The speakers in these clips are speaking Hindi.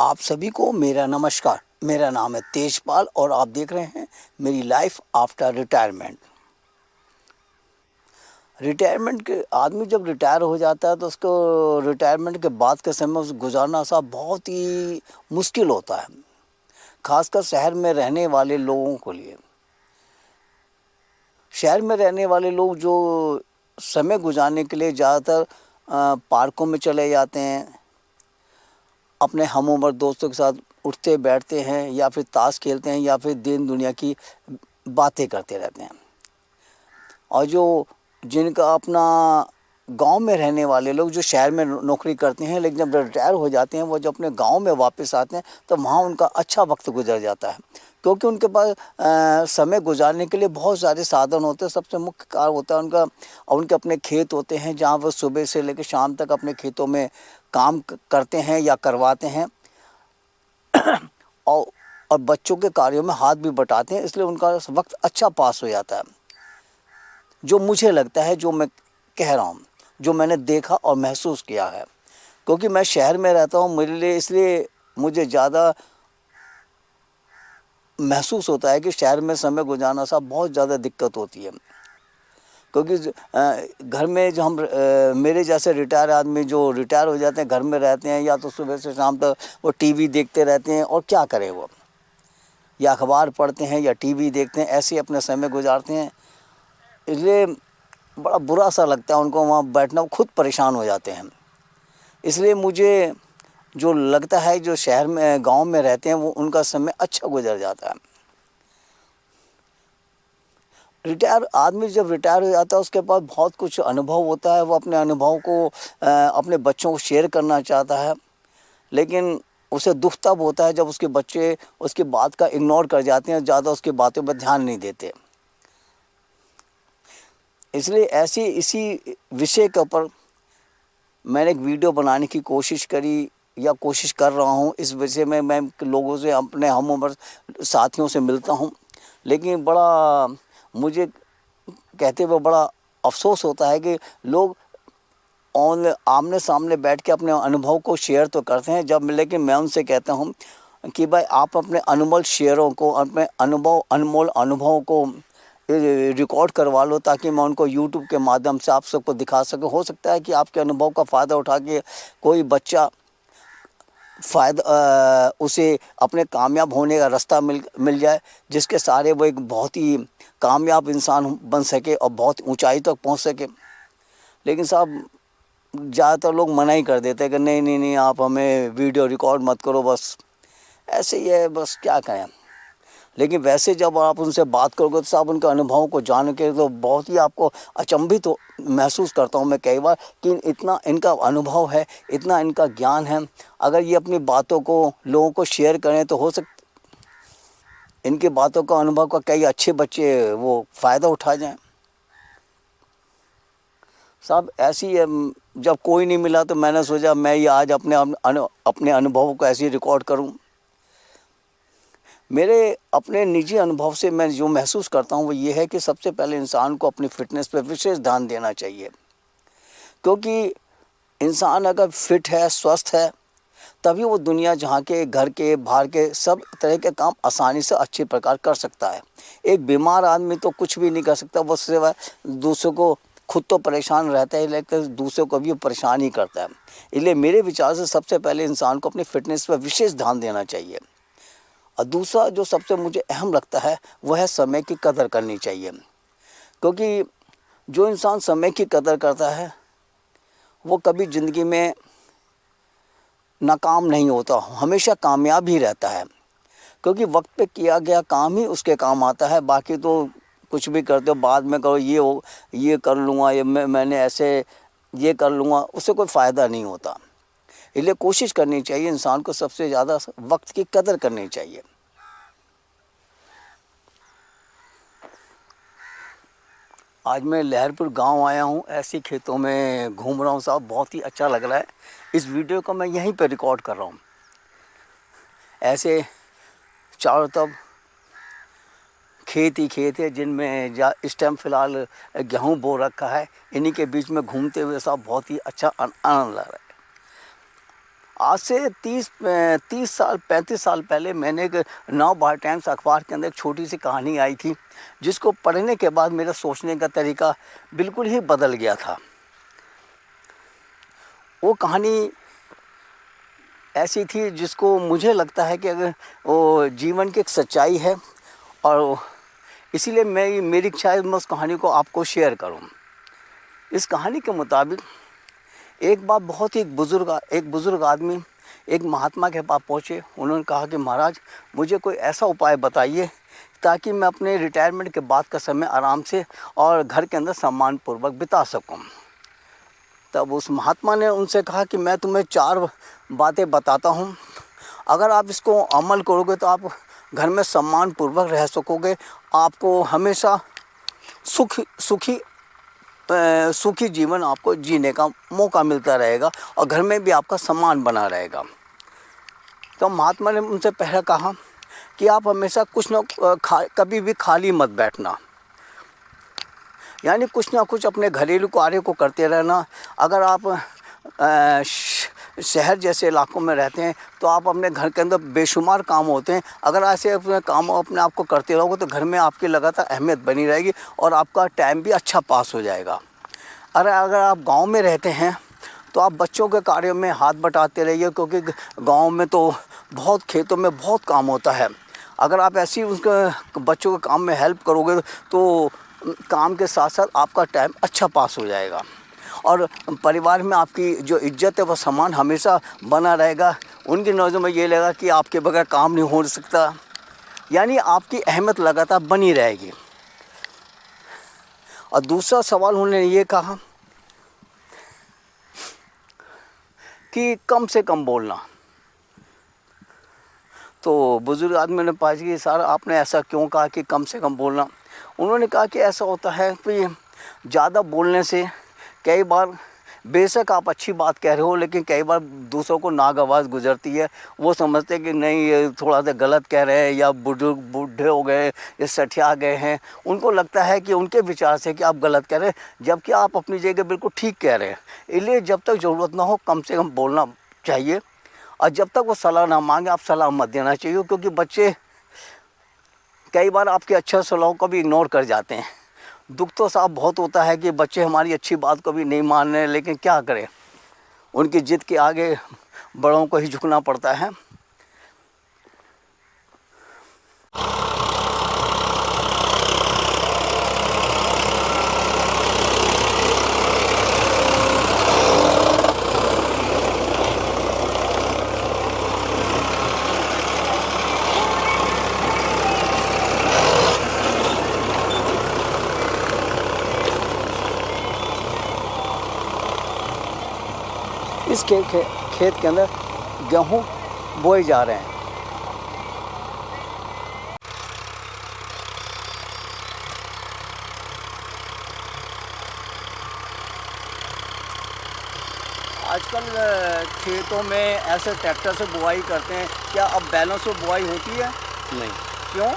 आप सभी को मेरा नमस्कार। मेरा नाम है तेजपाल और आप देख रहे हैं मेरी लाइफ आफ्टर रिटायरमेंट। रिटायरमेंट के आदमी जब रिटायर हो जाता है तो उसको रिटायरमेंट के बाद के समय उस गुजारना साहब बहुत ही मुश्किल होता है, खासकर शहर में रहने वाले लोगों के लिए। शहर में रहने वाले लोग जो समय गुजारने के लिए ज़्यादातर पार्कों में चले जाते हैं, अपने हम उम्र दोस्तों के साथ उठते बैठते हैं या फिर ताश खेलते हैं या फिर दिन दुनिया की बातें करते रहते हैं। और जो जिनका अपना गांव में रहने वाले लोग जो शहर में नौकरी करते हैं, लेकिन जब रिटायर हो जाते हैं वो जब अपने गांव में वापस आते हैं तो वहाँ उनका अच्छा वक्त गुजर जाता है, क्योंकि उनके पास समय गुजारने के लिए बहुत सारे साधन होते हैं। सबसे मुख्य कारण होता है उनका, उनके अपने खेत होते हैं जहाँ वो सुबह से लेकर शाम तक अपने खेतों में काम करते हैं या करवाते हैं और और बच्चों के कार्यों में हाथ भी बटाते हैं, इसलिए उनका वक्त अच्छा पास हो जाता है। जो मुझे लगता है, जो मैं कह रहा हूँ, जो मैंने देखा और महसूस किया है, क्योंकि मैं शहर में रहता हूँ, मेरे लिए इसलिए मुझे ज़्यादा महसूस होता है कि शहर में समय गुजारना साहब बहुत ज़्यादा दिक्कत होती है। क्योंकि घर में जो हम मेरे जैसे रिटायर आदमी जो रिटायर हो जाते हैं घर में रहते हैं, या तो सुबह से शाम तक वो टीवी देखते रहते हैं, और क्या करें वो, या अखबार पढ़ते हैं या टीवी देखते हैं, ऐसे ही अपने समय गुजारते हैं। इसलिए बड़ा बुरा सा लगता है उनको वहाँ बैठना, वो खुद परेशान हो जाते हैं। इसलिए मुझे जो लगता है जो शहर में गांव में रहते हैं वो उनका समय अच्छा गुजर जाता है। रिटायर आदमी जब रिटायर हो जाता है उसके पास बहुत कुछ अनुभव होता है, वो अपने अनुभव को अपने बच्चों को शेयर करना चाहता है, लेकिन उसे दुख तब होता है जब उसके बच्चे उसकी बात का इग्नोर कर जाते हैं, ज़्यादा उसकी बातों पर ध्यान नहीं देते। इसलिए इसी विषय के ऊपर मैंने एक वीडियो बनाने की कोशिश करी या कोशिश कर रहा हूँ। इस विषय में मैं लोगों से, अपने हम उम्र साथियों से मिलता हूँ, लेकिन बड़ा मुझे कहते हुए बड़ा अफसोस होता है कि लोग आमने सामने बैठ के अपने अनुभव को शेयर तो करते हैं जब, लेकिन मैं उनसे कहता हूँ कि भाई आप अपने अनमोल शेयरों को, अपने अनमोल अनुभवों को रिकॉर्ड करवा लो, ताकि मैं उनको यूट्यूब के माध्यम से आप सबको दिखा सकूं। हो सकता है कि आपके अनुभव का फ़ायदा उठा के कोई बच्चा उसे अपने कामयाब होने का रास्ता मिल जाए, जिसके सहारे वो एक बहुत ही कामयाब इंसान बन सके और बहुत ऊंचाई तक पहुंच सके। लेकिन साहब ज़्यादातर लोग मना ही कर देते हैं कि नहीं नहीं नहीं, आप हमें वीडियो रिकॉर्ड मत करो, बस ऐसे ही है, बस क्या करें। लेकिन वैसे जब आप उनसे बात करोगे तो साहब उनके अनुभवों को जान के तो बहुत ही आपको अचंभित महसूस करता हूँ मैं कई बार कि इतना इनका अनुभव है, इतना इनका ज्ञान है। अगर ये अपनी बातों को लोगों को शेयर करें तो हो सकता इनकी बातों का, अनुभव का कई अच्छे बच्चे वो फ़ायदा उठा जाएं। साहब ऐसी है, जब कोई नहीं मिला तो मैंने सोचा मैं ये आज अपने अनुभव को ऐसे ही रिकॉर्ड करूं। मेरे अपने निजी अनुभव से मैं जो महसूस करता हूँ वो ये है कि सबसे पहले इंसान को अपनी फ़िटनेस पे विशेष ध्यान देना चाहिए, क्योंकि इंसान अगर फिट है, स्वस्थ है, तभी वो दुनिया जहाँ के, घर के, बाहर के सब तरह के काम आसानी से अच्छे प्रकार कर सकता है। एक बीमार आदमी तो कुछ भी नहीं कर सकता, वो सिवाय दूसरों को, खुद तो परेशान रहता है लेकिन दूसरों को भी परेशान ही करता है। इसलिए मेरे विचार से सबसे पहले इंसान को अपनी फ़िटनेस पर विशेष ध्यान देना चाहिए। और दूसरा जो सबसे मुझे अहम लगता है वह है समय की कदर करनी चाहिए, क्योंकि जो इंसान समय की कदर करता है वो कभी ज़िंदगी में नाकाम नहीं होता, हमेशा कामयाब ही रहता है, क्योंकि वक्त पे किया गया काम ही उसके काम आता है। बाकी तो कुछ भी करते हो, बाद में करो, ये कर लूँगा, ये मैंने ऐसे ये कर लूँगा, उससे कोई फ़ायदा नहीं होता। इसलिए कोशिश करनी चाहिए इंसान को सबसे ज़्यादा वक्त की कदर करनी चाहिए। आज मैं लहरपुर गांव आया हूं, ऐसे खेतों में घूम रहा हूं साहब, बहुत ही अच्छा लग रहा है। इस वीडियो को मैं यहीं पर रिकॉर्ड कर रहा हूं। ऐसे चारों तरफ खेत ही खेत है जिनमें इस टाइम फ़िलहाल गेहूं बो रखा है। इन्हीं के बीच में घूमते हुए साहब बहुत ही अच्छा आनंद लग रहा है। आज से 30 साल 35 साल पहले मैंने एक नवभारत टाइम्स अखबार के अंदर एक छोटी सी कहानी आई थी, जिसको पढ़ने के बाद मेरा सोचने का तरीका बिल्कुल ही बदल गया था। वो कहानी ऐसी थी जिसको मुझे लगता है कि अगर वो जीवन की एक सच्चाई है, और इसीलिए मेरी इच्छा है मैं उस कहानी को आपको शेयर करूं। इस कहानी के मुताबिक एक बार बहुत ही एक बुज़ुर्ग आदमी एक महात्मा के पास पहुँचे। उन्होंने कहा कि महाराज, मुझे कोई ऐसा उपाय बताइए ताकि मैं अपने रिटायरमेंट के बाद का समय आराम से और घर के अंदर सम्मानपूर्वक बिता सकूं। तब उस महात्मा ने उनसे कहा कि मैं तुम्हें 4 बातें बताता हूं, अगर आप इसको अमल करोगे तो आप घर में सम्मानपूर्वक रह सकोगे, आपको हमेशा सुखी जीवन आपको जीने का मौका मिलता रहेगा और घर में भी आपका सम्मान बना रहेगा। तो महात्मा ने उनसे पहले कहा कि आप हमेशा कभी भी खाली मत बैठना, यानी कुछ ना कुछ अपने घरेलू कार्य को करते रहना। अगर आप शहर जैसे इलाकों में रहते हैं तो आप अपने घर के अंदर बेशुमार काम होते हैं, अगर ऐसे अपने आप को करते रहोगे तो घर में आपकी लगातार अहमियत बनी रहेगी और आपका टाइम भी अच्छा पास हो जाएगा। अगर आप गांव में रहते हैं तो आप बच्चों के कार्यों में हाथ बटाते रहिए, क्योंकि गांव में तो खेतों में बहुत काम होता है। अगर आप ऐसे ही उसके बच्चों के काम में हेल्प करोगे तो काम के साथ साथ आपका टाइम अच्छा पास हो जाएगा और परिवार में आपकी जो इज्जत है वह सम्मान हमेशा बना रहेगा। उनकी नज़रों में ये लगेगा कि आपके बगैर काम नहीं हो सकता, यानी आपकी अहमियत लगातार बनी रहेगी। और दूसरा सवाल उन्होंने ये कहा कि कम से कम बोलना। तो बुज़ुर्ग आदमी ने पूछा कि सर आपने ऐसा क्यों कहा कि कम से कम बोलना। उन्होंने कहा कि ऐसा होता है कि ज़्यादा बोलने से कई बार बेशक आप अच्छी बात कह रहे हो, लेकिन कई बार दूसरों को नागवाज़ गुजरती है। वो समझते हैं कि नहीं ये थोड़ा सा गलत कह रहे हैं, या बूढ़े हो गए, ये सठिया गए हैं। उनको लगता है कि उनके विचार से कि आप गलत कह रहे हैं, जबकि आप अपनी जगह बिल्कुल ठीक कह रहे हैं। इसलिए जब तक ज़रूरत ना हो कम से कम बोलना चाहिए, और जब तक वो सलाह ना मांगे आप सलाह मत देना चाहिए, क्योंकि बच्चे कई बार आपके अच्छा सलाह को भी इग्नोर कर जाते हैं। दुख तो साहब बहुत होता है कि बच्चे हमारी अच्छी बात को भी नहीं मान रहे, लेकिन क्या करें, उनकी जिद के आगे बड़ों को ही झुकना पड़ता है। इस खेत के अंदर गेहूँ बोए जा रहे हैं। आजकल खेतों में ऐसे ट्रैक्टर से बुआई करते हैं, क्या अब बैलों से बुआई होती है? नहीं। क्यों?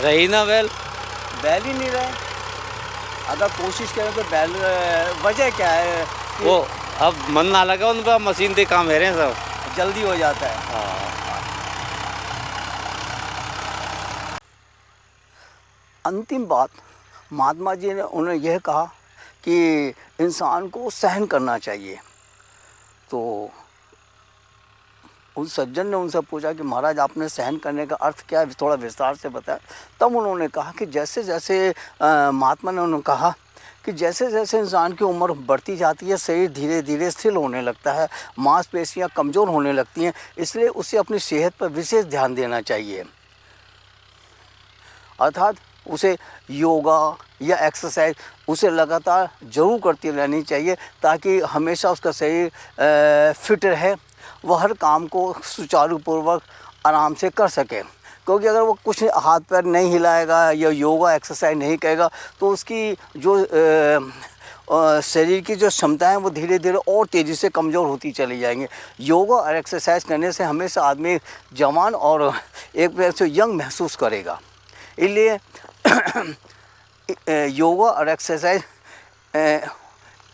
रही ना बैल ही नहीं रहे। अगर कोशिश करें तो बैल, वजह क्या है? वो अब मन ना लगा उन पर, मशीन से काम है रहे हैं, सब जल्दी हो जाता है। हाँ। अंतिम बात महात्मा जी ने उन्हें यह कहा कि इंसान को सहन करना चाहिए। तो उस सज्जन ने उनसे पूछा कि महाराज आपने सहन करने का अर्थ क्या है, थोड़ा विस्तार से बताया। तब उन्होंने कहा कि जैसे जैसे महात्मा ने उन्होंने कहा कि जैसे जैसे इंसान की उम्र बढ़ती जाती है, शरीर धीरे धीरे स्थिर होने लगता है, मांसपेशियां कमज़ोर होने लगती हैं, इसलिए उसे अपनी सेहत पर विशेष ध्यान देना चाहिए। अर्थात उसे योगा या एक्सरसाइज उसे लगातार ज़रूर करती रहनी चाहिए, ताकि हमेशा उसका शरीर फिट रहे, वह हर काम को सुचारूपूर्वक आराम से कर सके। क्योंकि अगर वो कुछ हाथ पैर नहीं हिलाएगा या योगा एक्सरसाइज नहीं करेगा तो उसकी जो शरीर की जो क्षमताएं वो धीरे धीरे और तेज़ी से कमज़ोर होती चली जाएंगी। योगा और एक्सरसाइज करने से हमेशा आदमी जवान और एक तरह से यंग महसूस करेगा। इसलिए योगा और एक्सरसाइज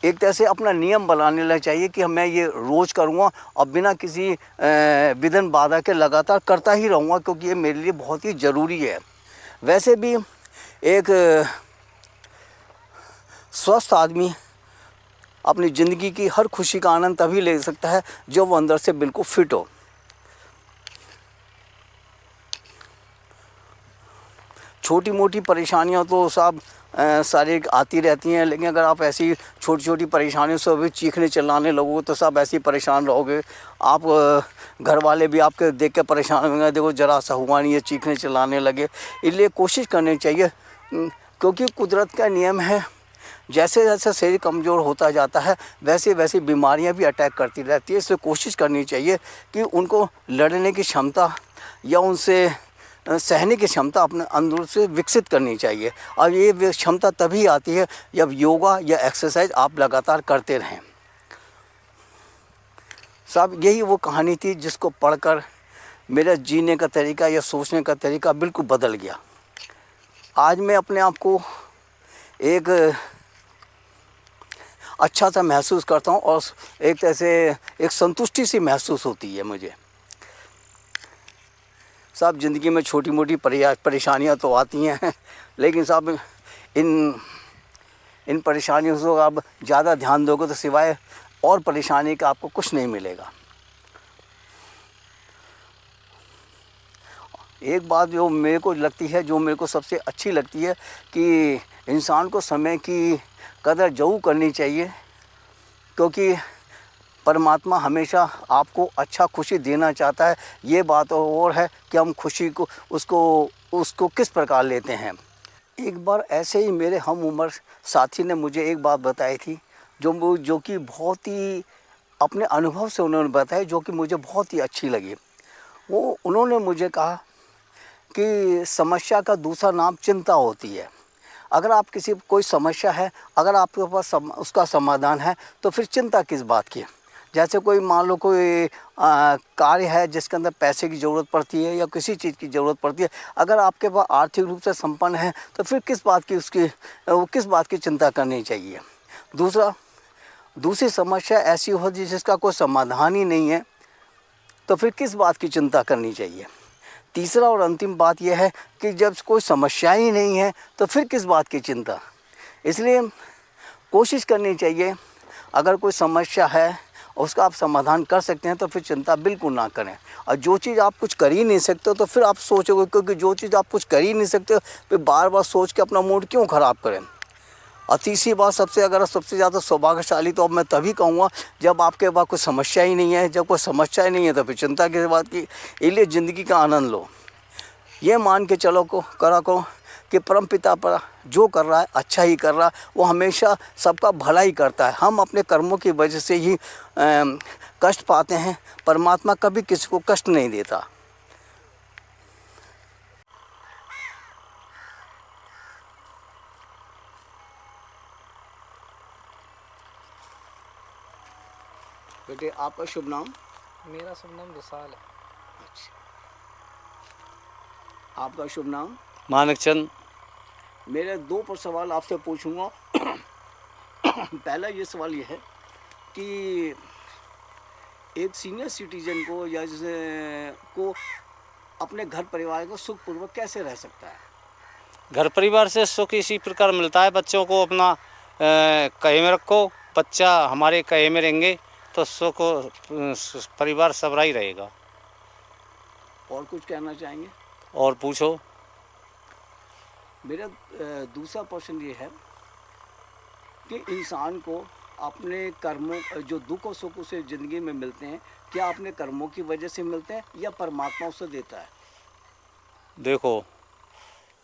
एक तरह से अपना नियम बनाने लग चाहिए कि मैं ये रोज़ करूँगा और बिना किसी विघ्न बाधा के लगातार करता ही रहूँगा, क्योंकि ये मेरे लिए बहुत ही ज़रूरी है। वैसे भी एक स्वस्थ आदमी अपनी ज़िंदगी की हर खुशी का आनंद तभी ले सकता है जब वो अंदर से बिल्कुल फिट हो। छोटी मोटी परेशानियां तो साहब शारीरिक आती रहती हैं, लेकिन अगर आप ऐसी छोटी छोटी परेशानियों से भी चीखने चिल्लाने लगोगे तो सब ऐसे ही परेशान रहोगे। आप घर वाले भी आपके देख के परेशान होंगे, देखो ज़रा सा हुआ नहीं है, चीखने चिल्लाने लगे। इसलिए कोशिश करनी चाहिए, क्योंकि कुदरत का नियम है, जैसे जैसे शरीर कमज़ोर होता जाता है वैसे वैसे बीमारियां भी अटैक करती रहती है। इसलिए कोशिश करनी चाहिए कि उनको लड़ने की क्षमता या उनसे सहने की क्षमता अपने अंदर से विकसित करनी चाहिए। और ये क्षमता तभी आती है जब योगा या एक्सरसाइज आप लगातार करते रहें। साहब यही वो कहानी थी जिसको पढ़कर मेरा जीने का तरीका या सोचने का तरीका बिल्कुल बदल गया। आज मैं अपने आप को एक अच्छा सा महसूस करता हूँ और एक तरह से एक संतुष्टि सी महसूस होती है मुझे। साहब ज़िंदगी में छोटी मोटी परेशानियाँ तो आती हैं, लेकिन साहब इन परेशानियों से आप ज़्यादा ध्यान दोगे तो सिवाय और परेशानी का आपको कुछ नहीं मिलेगा। एक बात जो मेरे को लगती है, जो मेरे को सबसे अच्छी लगती है, कि इंसान को समय की कदर ज़रूर करनी चाहिए, क्योंकि परमात्मा हमेशा आपको अच्छा खुशी देना चाहता है। ये बात और है कि हम खुशी को उसको किस प्रकार लेते हैं। एक बार ऐसे ही मेरे हम उम्र साथी ने मुझे एक बात बताई थी, जो कि बहुत ही अपने अनुभव से उन्होंने बताई, जो कि मुझे बहुत ही अच्छी लगी। उन्होंने मुझे कहा कि समस्या का दूसरा नाम चिंता होती है। अगर आप कोई समस्या है, अगर आपके पास उसका समाधान है तो फिर चिंता किस बात की। जैसे कोई मान लो कोई कार्य है जिसके अंदर पैसे की ज़रूरत पड़ती है या किसी चीज़ की ज़रूरत पड़ती है, अगर आपके पास आर्थिक रूप से संपन्न है तो फिर किस बात की चिंता करनी चाहिए। दूसरी समस्या ऐसी होती है जिसका कोई समाधान ही नहीं है, तो फिर किस बात की चिंता करनी चाहिए। तीसरा और अंतिम बात यह है कि जब कोई समस्या ही नहीं है तो फिर किस बात की चिंता। इसलिए कोशिश करनी चाहिए, अगर कोई समस्या है उसका आप समाधान कर सकते हैं तो फिर चिंता बिल्कुल ना करें। और जो चीज़ आप कुछ कर ही नहीं सकते तो फिर आप सोचोगे, क्योंकि जो चीज़ आप कुछ कर ही नहीं सकते फिर बार बार सोच के अपना मूड क्यों ख़राब करें। और तीसरी बात, सबसे ज़्यादा सौभाग्यशाली तो अब मैं तभी कहूँगा जब आपके पास कोई समस्या ही नहीं है। जब कोई समस्या ही नहीं है तो फिर चिंता किस बात की। इसलिए ज़िंदगी का आनंद लो, ये मान के चलो करो कि परमपिता पर जो कर रहा है अच्छा ही कर रहा है, वो हमेशा सबका भला ही करता है। हम अपने कर्मों की वजह से ही कष्ट पाते हैं, परमात्मा कभी किसी को कष्ट नहीं देता। बेटे आपका शुभ नाम? मेरा शुभ नाम विशाल है। अच्छा, आपका शुभ नाम? मानिक चंद। मेरे दो सवाल आपसे पूछूंगा। पहला ये सवाल ये है कि एक सीनियर सिटीजन को या को अपने घर परिवार को सुखपूर्वक कैसे रह सकता है? घर परिवार से सुख इसी प्रकार मिलता है, बच्चों को अपना कहे में रखो, बच्चा हमारे कहे में रहेंगे तो सुख परिवार सबरा ही रहेगा। और कुछ कहना चाहेंगे? और पूछो। मेरा दूसरा प्रश्न ये है कि इंसान को अपने कर्मों, जो दुख और सुख उसे ज़िंदगी में मिलते हैं, क्या अपने कर्मों की वजह से मिलते हैं या परमात्मा उसे देता है? देखो,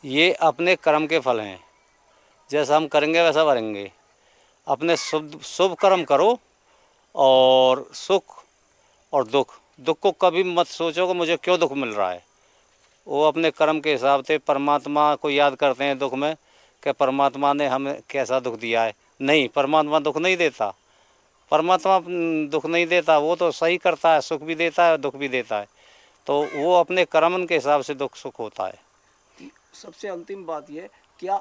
ये अपने कर्म के फल हैं, जैसा हम करेंगे वैसा भरेंगे। अपने शुभ कर्म करो और सुख और दुख को कभी मत सोचो कि मुझे क्यों दुख मिल रहा है। वो अपने कर्म के हिसाब से परमात्मा को याद करते हैं दुख में कि परमात्मा ने हमें कैसा दुख दिया है। नहीं, परमात्मा दुख नहीं देता। परमात्मा दुख नहीं देता, वो तो सही करता है, सुख भी देता है दुख भी देता है। तो वो अपने कर्म के हिसाब से दुख सुख होता है। सबसे अंतिम बात ये, क्या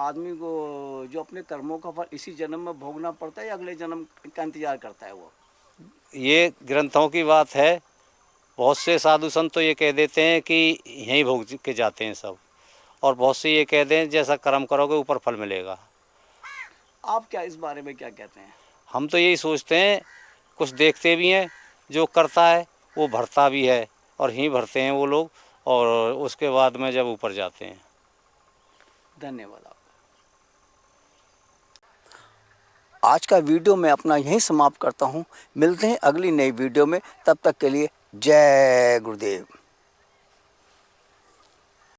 आदमी को जो अपने कर्मों का फल इसी जन्म में भोगना पड़ता है या अगले जन्म का इंतजार करता है वो? ये ग्रंथों की बात है। बहुत से साधु संत तो ये कह देते हैं कि यहीं भोग के जाते हैं सब, और बहुत से ये कह दें जैसा कर्म करोगे ऊपर फल मिलेगा। आप क्या इस बारे में क्या कहते हैं? हम तो यही सोचते हैं, कुछ देखते भी हैं, जो करता है वो भरता भी है, और यहीं भरते हैं वो लोग, और उसके बाद में जब ऊपर जाते हैं। धन्यवाद आपका। आज का वीडियो मैं अपना यहीं समाप्त करता हूँ। मिलते हैं अगली नई वीडियो में, तब तक के लिए जय गुरुदेव।